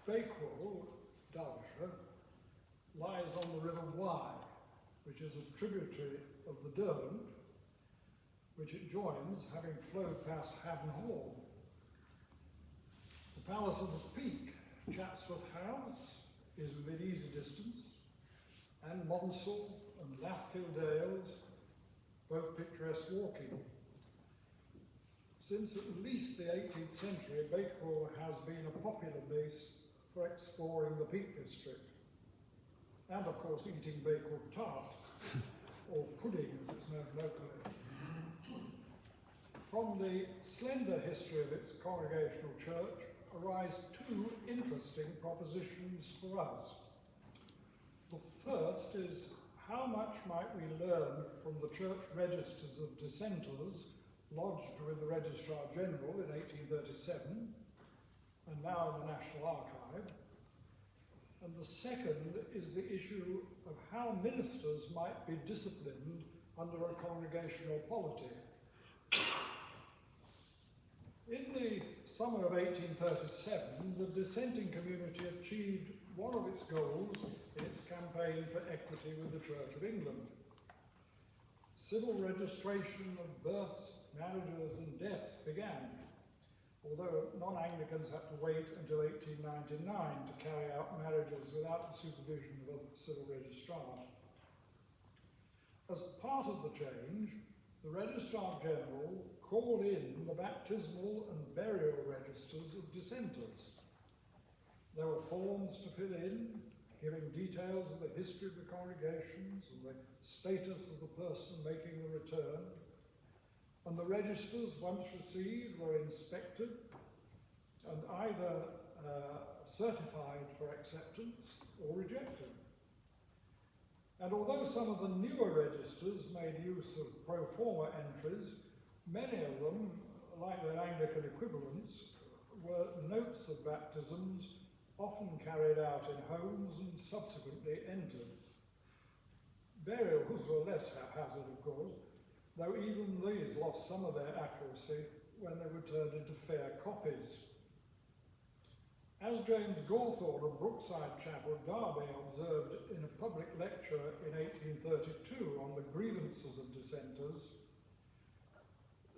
Bakewell, Derbyshire, lies on the River Wye, which is a tributary of the Derwent, which it joins, having flowed past Haddon Hall. The Palace of the Peak, Chatsworth House, is within easy distance, and Monsell and Lathkill Dales, both picturesque walking. Since at least the 18th century, Bakewell has been a popular base for exploring the Peak District, and of course eating Bakewell tart, or pudding as it's known locally. From the slender history of its congregational church arise two interesting propositions for us. The first is, how much might we learn from the church registers of dissenters lodged with the Registrar General in 1837 and now in the National Archive? And the second is the issue of how ministers might be disciplined under a congregational polity. In the summer of 1837, the dissenting community achieved one of its goals in its campaign for equity with the Church of England. Civil registration of births, marriages and deaths began, although non-Anglicans had to wait until 1899 to carry out marriages without the supervision of a civil registrar. As part of the change, the Registrar General called in the baptismal and burial registers of dissenters. There were forms to fill in, giving details of the history of the congregations and the status of the person making the return. And the registers, once received, were inspected and either certified for acceptance or rejected. And although some of the newer registers made use of pro forma entries, many of them, like their Anglican equivalents, were notes of baptisms often carried out in homes and subsequently entered. Burials were less haphazard, of course, though even these lost some of their accuracy when they were turned into fair copies. As James Gawthorne of Brookside Chapel, Derby, observed in a public lecture in 1832 on the grievances of dissenters,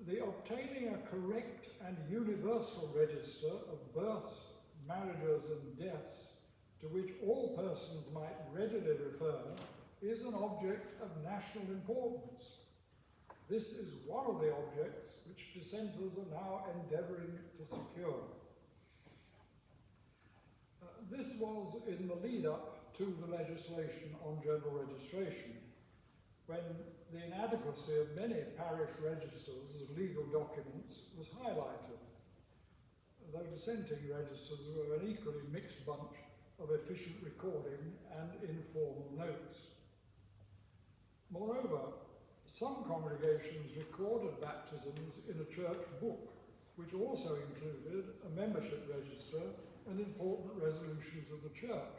the obtaining a correct and universal register of births, marriages and deaths to which all persons might readily refer is an object of national importance. This is one of the objects which dissenters are now endeavouring to secure. This was in the lead-up to the legislation on general registration, when the inadequacy of many parish registers of legal documents was highlighted, though dissenting registers were an equally mixed bunch of efficient recording and informal notes. Moreover, some congregations recorded baptisms in a church book, which also included a membership register and important resolutions of the church.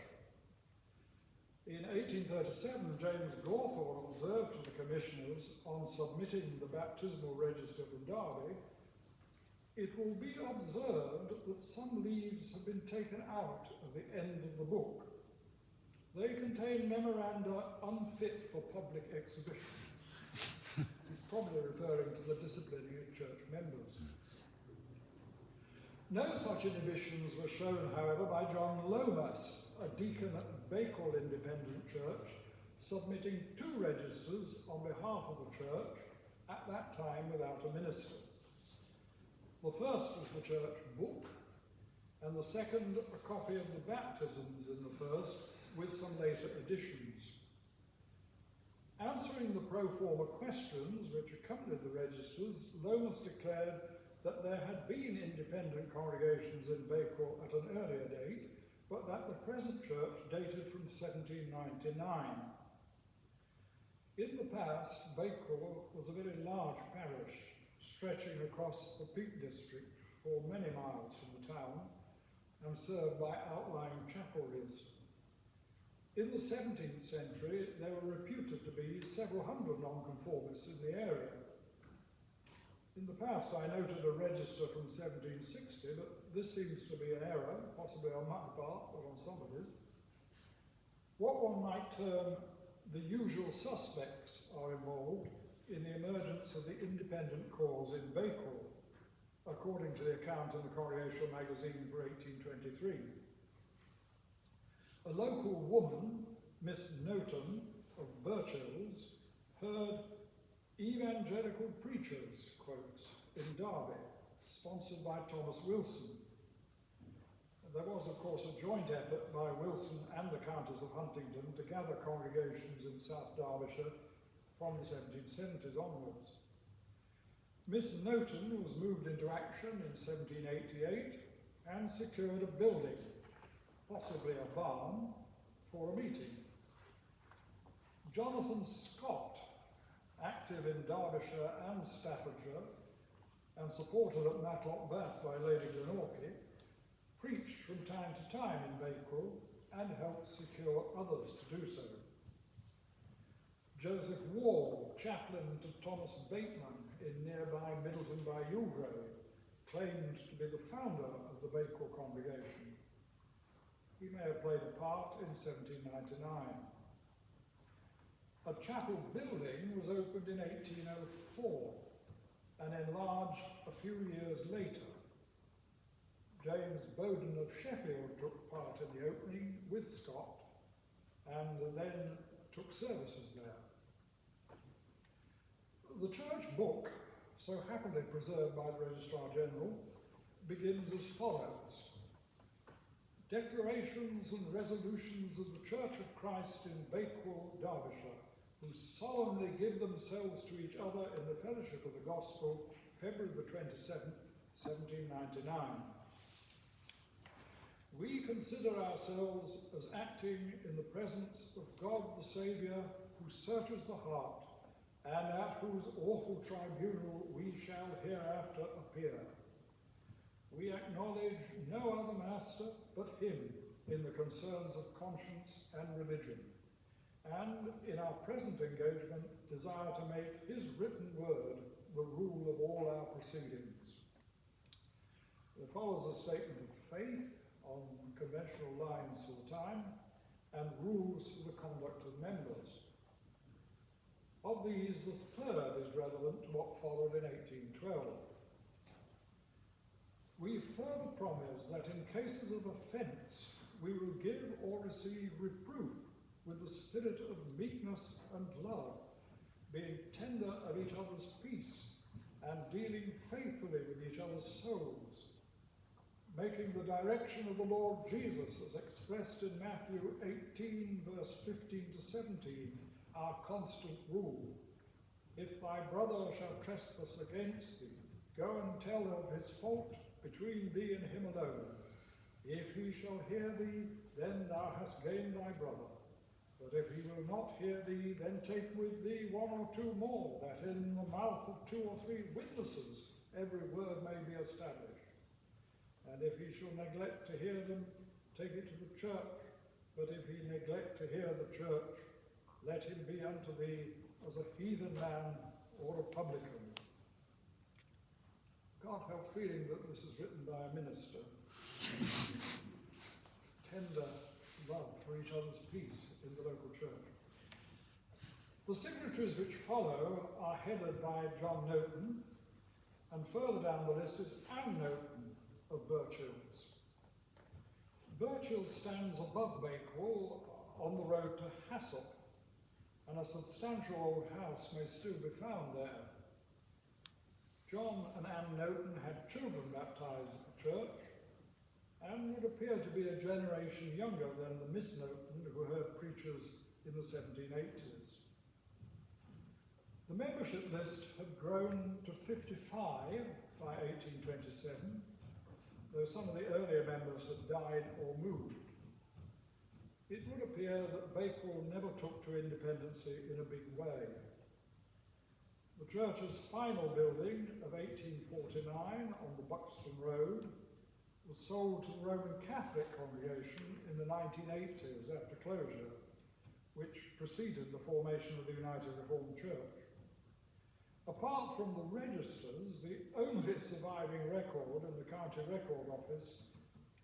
In 1837, James Gawthorne observed to the commissioners on submitting the baptismal register from Derby, "It will be observed that some leaves have been taken out of the end of the book. They contain memoranda unfit for public exhibition." He's probably referring to the disciplining of church members. No such inhibitions were shown, however, by John Lomas, a deacon at Bakewell Independent Church, submitting two registers on behalf of the church, at that time without a minister. The first was the church book, and the second a copy of the baptisms in the first, with some later additions. Answering the pro forma questions which accompanied the registers, Lomas declared that there had been independent congregations in Bakewell at an earlier date, but that the present church dated from 1799. In the past, Bakewell was a very large parish, stretching across the Peak District for many miles from the town, and served by outlying chapelries. In the 17th century, there were reputed to be several hundred nonconformists in the area. In the past, I noted a register from 1760, but this seems to be an error, possibly on my part, but on somebody's. What one might term the usual suspects are involved in the emergence of the independent cause in Bakewell, according to the account in the Congregational Magazine for 1823. A local woman, Miss Norton of Birchills, heard evangelical preachers, quotes, in Derby, sponsored by Thomas Wilson. There was, of course, a joint effort by Wilson and the Countess of Huntingdon to gather congregations in South Derbyshire from the 1770s onwards. Miss Norton was moved into action in 1788 and secured a building, possibly a barn, for a meeting. Jonathan Scott, active in Derbyshire and Staffordshire, and supported at Matlock Bath by Lady Glenorchy, preached from time to time in Bakewell and helped secure others to do so. Joseph Wall, chaplain to Thomas Bateman in nearby Middleton by Ulgrave, claimed to be the founder of the Bakewell congregation. He may have played a part in 1799. A chapel building was opened in 1804 and enlarged a few years later. James Bowden of Sheffield took part in the opening with Scott and then took services there. The church book, so happily preserved by the Registrar General, begins as follows. Declarations and resolutions of the Church of Christ in Bakewell, Derbyshire, who solemnly give themselves to each other in the fellowship of the gospel, February the 27th, 1799. We consider ourselves as acting in the presence of God the Saviour, who searches the heart, and at whose awful tribunal we shall hereafter appear. We acknowledge no other master but him in the concerns of conscience and religion, and in our present engagement desire to make his written word the rule of all our proceedings. There follows a statement of faith on conventional lines for the time, and rules for the conduct of members. Of these, the third is relevant to what followed in 1812. We further promise that in cases of offence, we will give or receive reproof with the spirit of meekness and love, being tender of each other's peace, and dealing faithfully with each other's souls, making the direction of the Lord Jesus, as expressed in Matthew 18, verse 15 to 17, our constant rule. If thy brother shall trespass against thee, go and tell of his fault between thee and him alone. If he shall hear thee, then thou hast gained thy brother. But if he will not hear thee, then take with thee one or two more, that in the mouth of 2 or 3 witnesses every word may be established. And if he shall neglect to hear them, take it to the church. But if he neglect to hear the church, let him be unto thee as a heathen man or a publican. Can't help feeling that this is written by a minister. Tender love for each other's peace in the local church. The signatories which follow are headed by John Norton, and further down the list is Anne Norton of Birchills. Birchills stands above Bakewell on the road to Hassop, and a substantial old house may still be found there. John and Anne Norton had children baptised at the church, and would appear to be a generation younger than the Miss Norton who heard preachers in the 1780s. The membership list had grown to 55 by 1827, though some of the earlier members had died or moved. It would appear that Bakewell never took to independency in a big way. The church's final building of 1849 on the Buxton Road was sold to the Roman Catholic congregation in the 1980s after closure, which preceded the formation of the United Reformed Church. Apart from the registers, the only surviving record in the County Record Office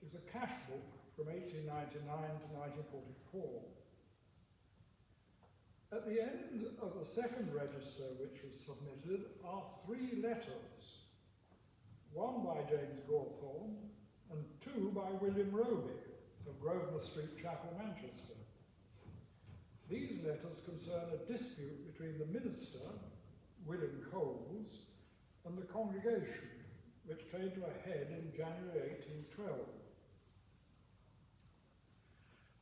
is a cash book from 1899 to 1944. At the end of the second register which was submitted are 3 letters, one by James Gawthorne and 2 by William Roby of Grosvenor Street Chapel, Manchester. These letters concern a dispute between the minister, William Coles, and the congregation, which came to a head in January 1812.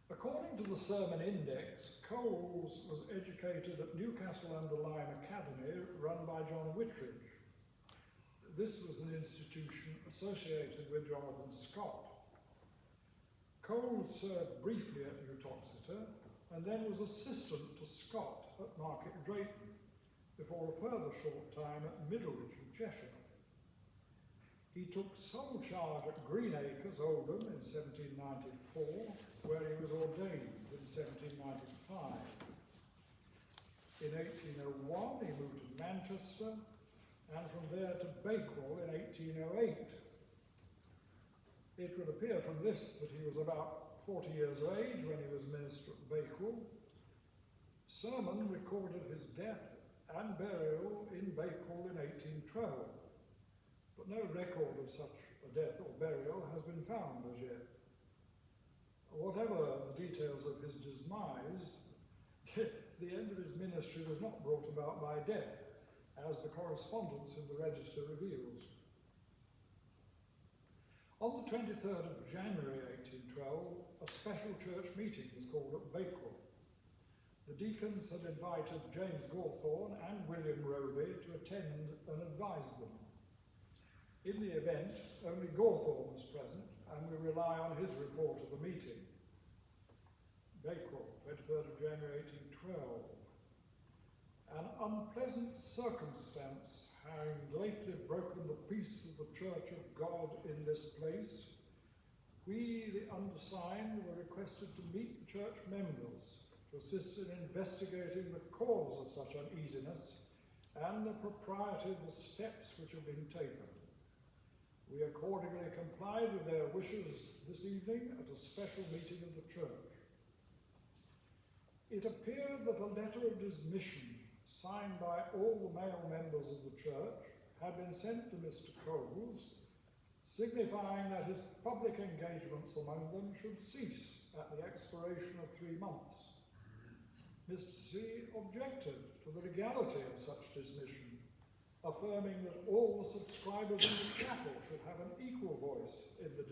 According to the Sermon Index, Coles was educated at Newcastle-under-Lyme Academy, run by John Whitridge. This was an institution associated with Jonathan Scott. Coles served briefly at Uttoxeter, and then was assistant to Scott at Market Drayton, before a further short time at Middlewich in Cheshire. He took sole charge at Greenacres, Oldham, in 1794, where he was ordained in 1795. In 1801, he moved to Manchester, and from there to Bakewell in 1808. It would appear from this that he was about 40 years of age when he was minister at Bakewell. Sermon recorded his death and burial in Bakewell in 1812, but no record of such a death or burial has been found as yet. Whatever the details of his demise, the end of his ministry was not brought about by death, as the correspondence in the register reveals. On the 23rd of January 1812, a special church meeting was called at Bakewell. The deacons had invited James Gawthorne and William Roby to attend and advise them. In the event, only Gawthorne was present, and we rely on his report of the meeting. Bakewell, 23rd of January 1812. An unpleasant circumstance having lately broken the peace of the Church of God in this place, we, the undersigned, were requested to meet the church members to assist in investigating the cause of such uneasiness and the propriety of the steps which have been taken. We accordingly complied with their wishes this evening at a special meeting of the church. It appeared that a letter of dismission, signed by all the male members of the church, had been sent to Mr. Coles, signifying that his public engagements among them should cease at the expiration of 3 months. Mr. C objected to the legality of such dismission, affirming that all the subscribers in the chapel should have an equal voice in the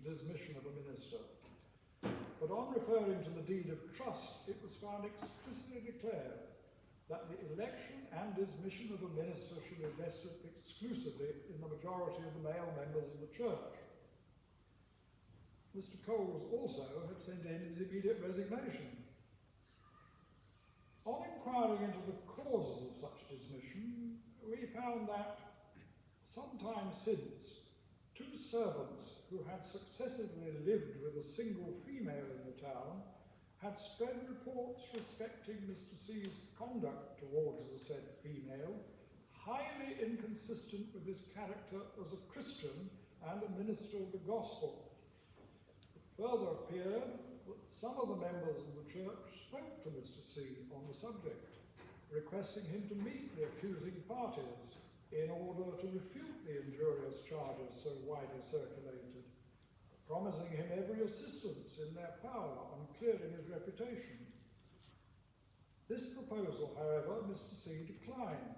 dismission of a minister. But on referring to the deed of trust, it was found explicitly declared that the election and dismission of a minister should be vested exclusively in the majority of the male members of the church. Mr. Coles also had sent in his immediate resignation. On inquiring into the causes of such dismission, we found that some time since, 2 servants who had successively lived with a single female in the town had spread reports respecting Mr. C's conduct towards the said female, highly inconsistent with his character as a Christian and a minister of the gospel. It further appeared that some of the members of the church spoke to Mr. C on the subject, requesting him to meet the accusing parties in order to refute the injurious charges so widely circulated, promising him every assistance in their power on clearing his reputation. This proposal, however, Mr. C declined,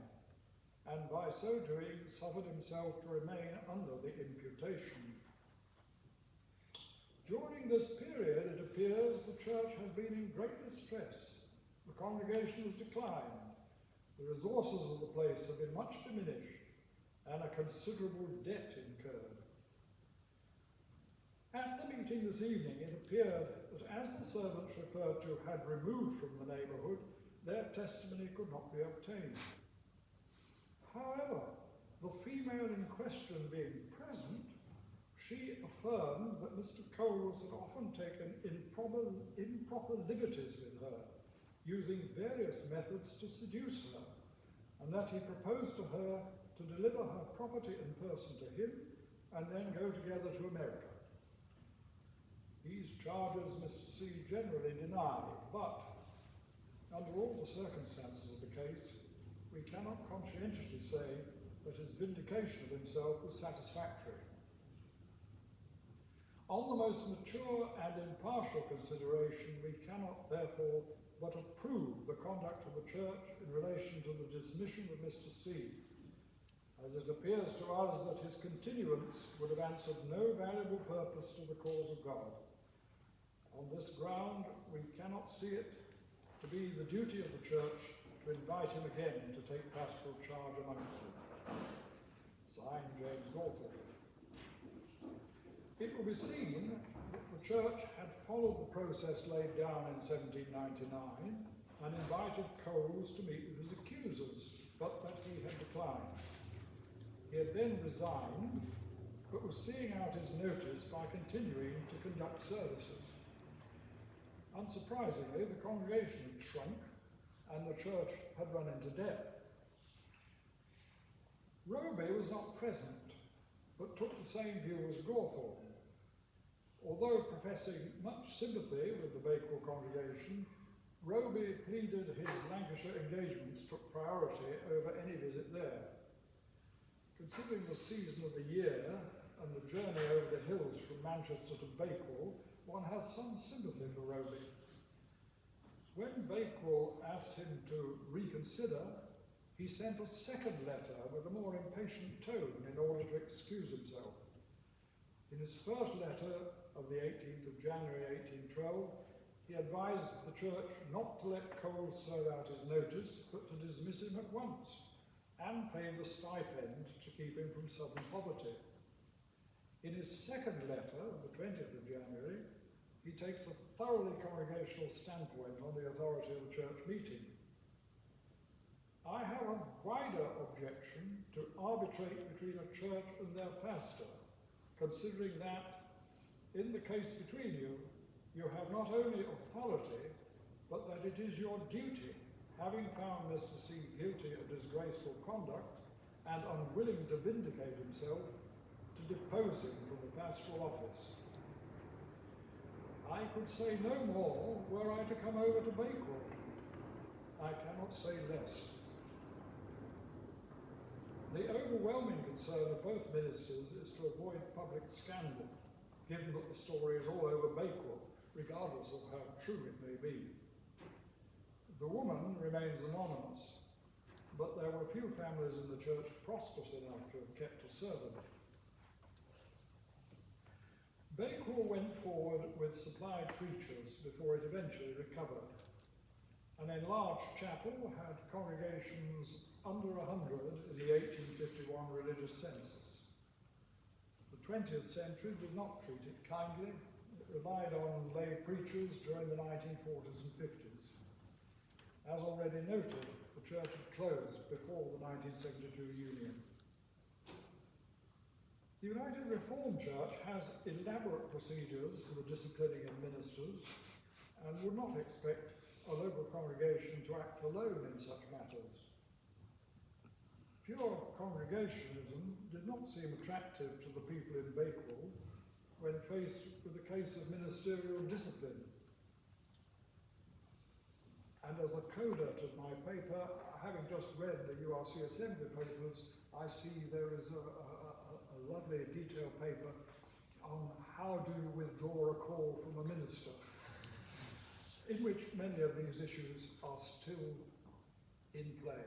and by so doing suffered himself to remain under the imputation. During this period, it appears the church has been in great distress. The congregation has declined, the resources of the place have been much diminished, and a considerable debt incurred. At the meeting this evening, it appeared that as the servants referred to had removed from the neighbourhood, their testimony could not be obtained. However, the female in question being present, she affirmed that Mr. Coles had often taken improper liberties with her, using various methods to seduce her, and that he proposed to her to deliver her property and person to him, and then go together to America. These charges Mr. C generally denied, but under all the circumstances of the case, we cannot conscientiously say that his vindication of himself was satisfactory. On the most mature and impartial consideration, we cannot therefore but approve the conduct of the Church in relation to the dismission of Mr. C, as it appears to us that his continuance would have answered no valuable purpose to the cause of God. On this ground, we cannot see it to be the duty of the Church to invite him again to take pastoral charge amongst them. Signed, James Gawthorpe. It will be seen that the Church had followed the process laid down in 1799 and invited Coles to meet with his accusers, but that he had declined. He had then resigned, but was seeing out his notice by continuing to conduct services. Unsurprisingly, the congregation had shrunk and the church had run into debt. Roby was not present, but took the same view as Gawthorpe. Although professing much sympathy with the Bakewell congregation, Roby pleaded his Lancashire engagements took priority over any visit there. Considering the season of the year and the journey over the hills from Manchester to Bakewell, one has some sympathy for Roby. When Bakewell asked him to reconsider, he sent a second letter with a more impatient tone in order to excuse himself. In his first letter of the 18th of January 1812, he advised the church not to let Coles serve out his notice, but to dismiss him at once, and pay the stipend to keep him from sudden poverty. In his second letter, of the 20th of January, he takes a thoroughly congregational standpoint on the authority of the church meeting. I have a wider objection to arbitrate between a church and their pastor, considering that, in the case between you, you have not only authority, but that it is your duty, having found Mr. C guilty of disgraceful conduct and unwilling to vindicate himself, to depose him from the pastoral office. I could say no more were I to come over to Bakewell. I cannot say less. The overwhelming concern of both ministers is to avoid public scandal, given that the story is all over Bakewell, regardless of how true it may be. The woman remains anonymous, but there were few families in the church prosperous enough to have kept a servant. Bakewell went forward with supplied preachers before it eventually recovered. An enlarged chapel had congregations under 100 in the 1851 religious census. The 20th century did not treat it kindly. It relied on lay preachers during the 1940s and 50s. As already noted, the church had closed before the 1972 union. The United Reformed Church has elaborate procedures for the disciplining of ministers and would not expect a local congregation to act alone in such matters. Pure congregationalism did not seem attractive to the people in Bakewell when faced with a case of ministerial discipline. And as a coda to my paper, having just read the URC Assembly papers, I see there is a lovely detailed paper on how do you withdraw a call from a minister, in which many of these issues are still in play.